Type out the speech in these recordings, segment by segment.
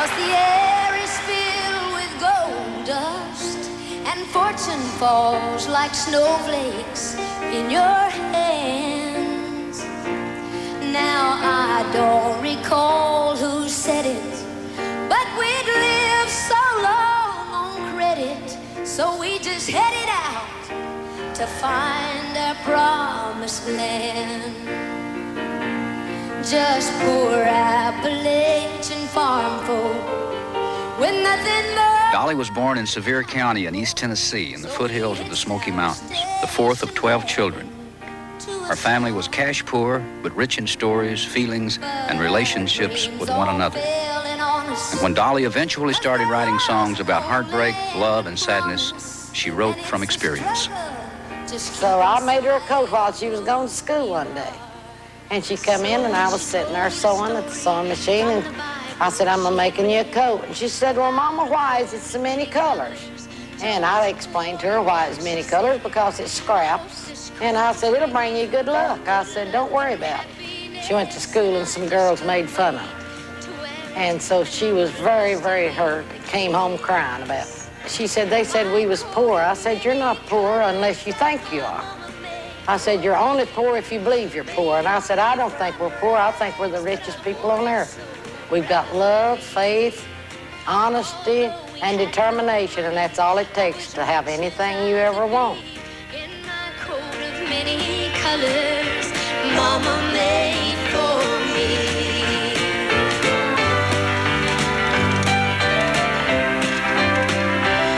'cause the air is filled with gold dust, and fortune falls like snowflakes in your hands. Now I don't recall who said it, but we'd lived so long on credit, so we just headed out to find our promised land. Just poor Appalachian farm folk with nothing more. Dolly was born in Sevier County in East Tennessee in the foothills of the Smoky Mountains, the fourth of 12 children. Her family was cash poor, but rich in stories, feelings, and relationships with one another. And when Dolly eventually started writing songs about heartbreak, love, and sadness, she wrote from experience. So I made her a coat while she was going to school one day. And she come in, and I was sitting there sewing at the sewing machine, and I said, I'm making you a coat. And she said, well, Mama, why is it so many colors? And I explained to her why it's many colors, because it's scraps. And I said, it'll bring you good luck. I said, don't worry about it. She went to school, and some girls made fun of her. And so she was very, very hurt, came home crying about it. She said, they said we was poor. I said, you're not poor unless you think you are. I said, you're only poor if you believe you're poor. And I said, I don't think we're poor. I think we're the richest people on earth. We've got love, faith, honesty, and determination, and that's all it takes to have anything you ever want. In my coat of many colors, Mama made for me.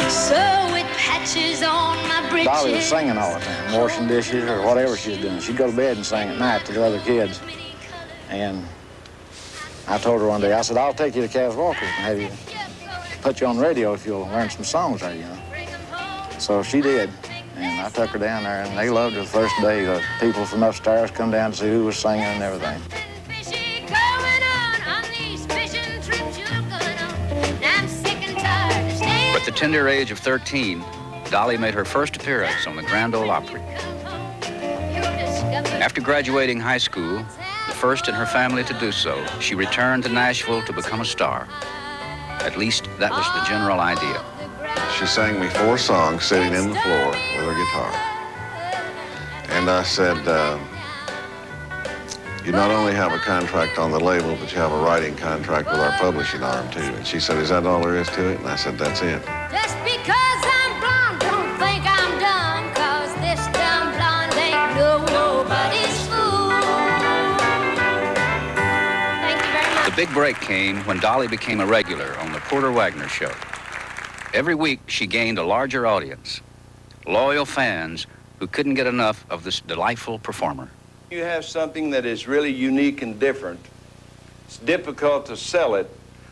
So it patches on my britches. Dolly was singing all the time, washing dishes or whatever she was doing. She'd go to bed and sing at night to the other kids. And I told her one day, I said, I'll take you to Cass Walker's and have you put you on the radio if you'll learn some songs there, you know. So she did. And I took her down there, and they loved her the first day. The people from upstairs come down to see who was singing and everything. At the tender age of 13, Dolly made her first appearance on the Grand Ole Opry. After graduating high school, the first in her family to do so, she returned to Nashville to become a star. At least that was the general idea. She sang me 4 songs sitting in the floor with her guitar. And I said, you not only have a contract on the label, but you have a writing contract with our publishing arm, too. And she said, is that all there is to it? And I said, that's it. Just because I'm blonde, don't think I'm dumb, 'cause this dumb blonde ain't nobody's fool. Thank you very much. The big break came when Dolly became a regular on the Porter Wagner Show. Every week, she gained a larger audience, loyal fans who couldn't get enough of this delightful performer. You have something that is really unique and different. It's difficult to sell it,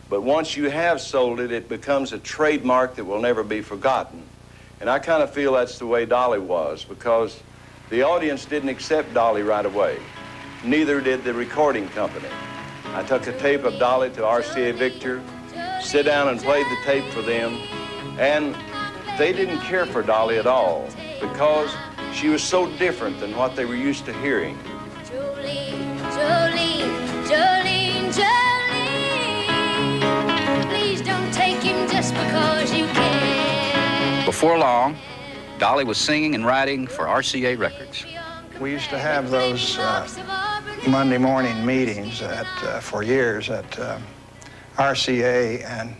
but once you have sold it, it becomes a trademark that will never be forgotten. And I kind of feel that's the way Dolly was, because the audience didn't accept Dolly right away. Neither did the recording company. I took a tape of Dolly to RCA Victor, sit down and played the tape for them, and they didn't care for Dolly at all, because she was so different than what they were used to hearing. Jolene, Jolene, Jolene, Jolene, please don't take him just because you can. Before long, Dolly was singing and writing for RCA Records. We used to have those Monday morning meetings for years at RCA and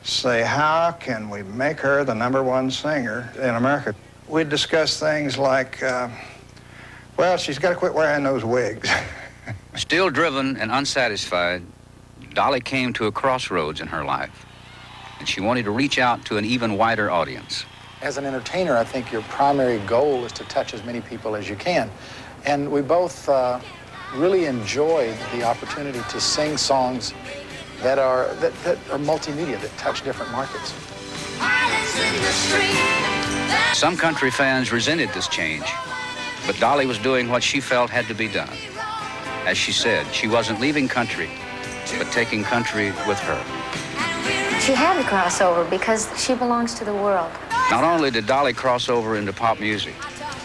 say, how can we make her the #1 singer in America? We'd discuss things like, well, she's got to quit wearing those wigs. Still driven and unsatisfied, Dolly came to a crossroads in her life, and she wanted to reach out to an even wider audience. As an entertainer, I think your primary goal is to touch as many people as you can. And we both really enjoyed the opportunity to sing songs that are multimedia, that touch different markets. Some country fans resented this change, but Dolly was doing what she felt had to be done. As she said, she wasn't leaving country, but taking country with her. She had to cross over because she belongs to the world. Not only did Dolly cross over into pop music,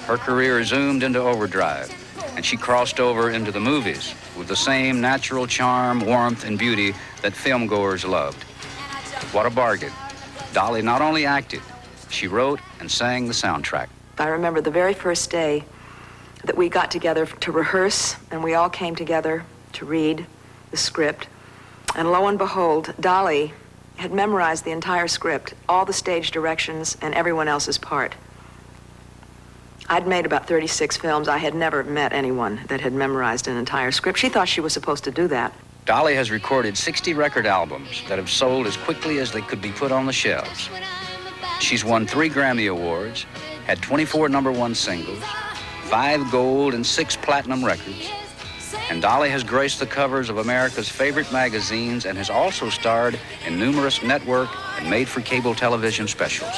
her career zoomed into overdrive, and she crossed over into the movies, with the same natural charm, warmth, and beauty that filmgoers loved. What a bargain. Dolly not only acted, she wrote and sang the soundtrack. I remember the very first day that we got together to rehearse, and we all came together to read the script. And lo and behold, Dolly had memorized the entire script, all the stage directions, and everyone else's part. I'd made about 36 films. I had never met anyone that had memorized an entire script. She thought she was supposed to do that. Dolly has recorded 60 record albums that have sold as quickly as they could be put on the shelves. She's won 3 Grammy Awards, had 24 #1 singles, 5 gold and 6 platinum records. And Dolly has graced the covers of America's favorite magazines and has also starred in numerous network and made-for-cable television specials.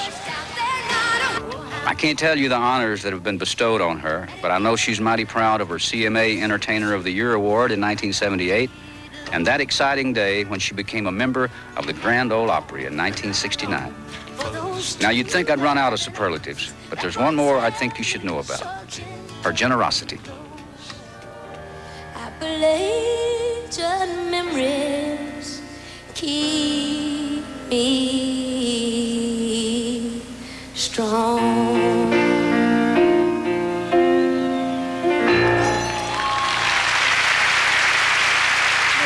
I can't tell you the honors that have been bestowed on her, but I know she's mighty proud of her CMA Entertainer of the Year Award in 1978 and that exciting day when she became a member of the Grand Ole Opry in 1969. Now, you'd think I'd run out of superlatives, but there's one more I think you should know about: her generosity. Appalachian memories keep me strong.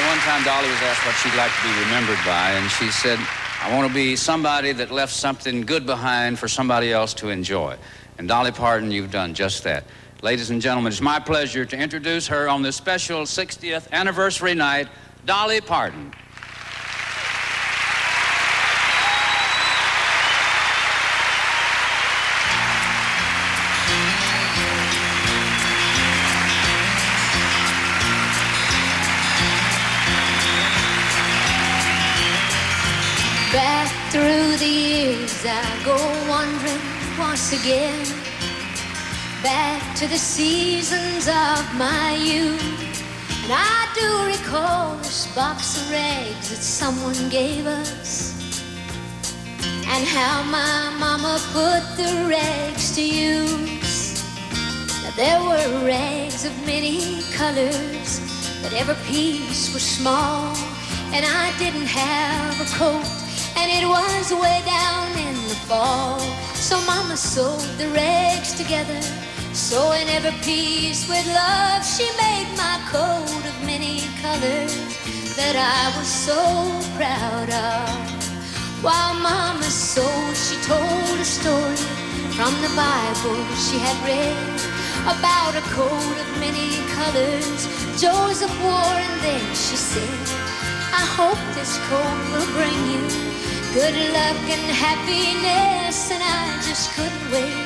One time Dolly was asked what she'd like to be remembered by, and she said, "I want to be somebody that left something good behind for somebody else to enjoy." And Dolly Parton, you've done just that. Ladies and gentlemen, it's my pleasure to introduce her on this special 60th anniversary night, Dolly Parton. Back through the years I go wandering once again, back to the seasons of my youth. And I do recall this box of rags that someone gave us, and how my mama put the rags to use. Now there were rags of many colors, but every piece was small, and I didn't have a coat, and it was way down in the fall. So mama sewed the rags together, sewing every piece with love. She made my coat of many colors that I was so proud of. While mama sewed, she told a story from the Bible she had read about a coat of many colors Joseph wore, and then she said, "I hope this coat will bring you good luck and happiness." And I just couldn't wait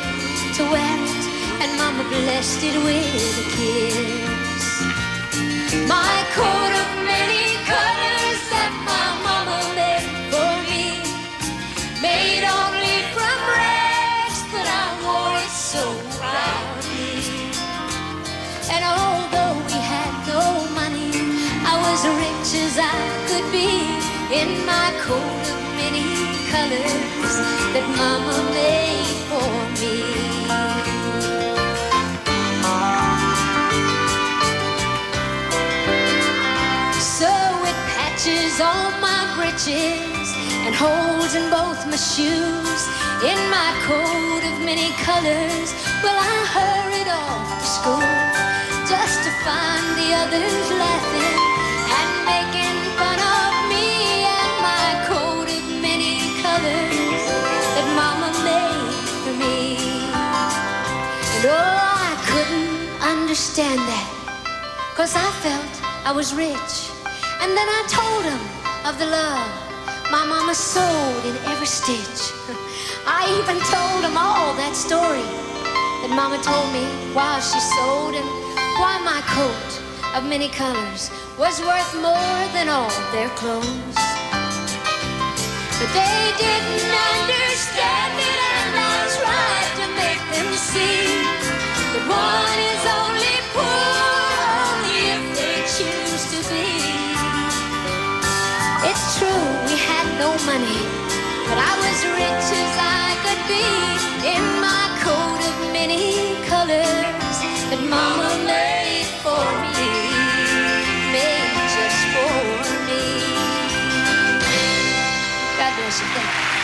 to wear it, and mama blessed it with a kiss. My coat of many colors that my mama made for me, made only from rags, but I wore it so proudly. And although we had no money, I was rich as I could be in my coat of many colors that mama made for me. So with patches on my breeches and holes in both my shoes, in my coat of many colors, well, I hurried off to school just to find the others laughing and making fun of me and my coat of many colors that mama made for me. And oh, I couldn't understand that, 'cause I felt I was rich. And then I told him of the love my mama sewed in every stitch. I even told him all that story that mama told me while she sewed, and why my coat of many colors was worth more than all their clothes. But they didn't understand it, and I tried to make them see that one is only poor only if they choose to be. It's true, we had no money, but I was rich as I could be in my coat of many colors that mama made for me. God bless you. Thank you.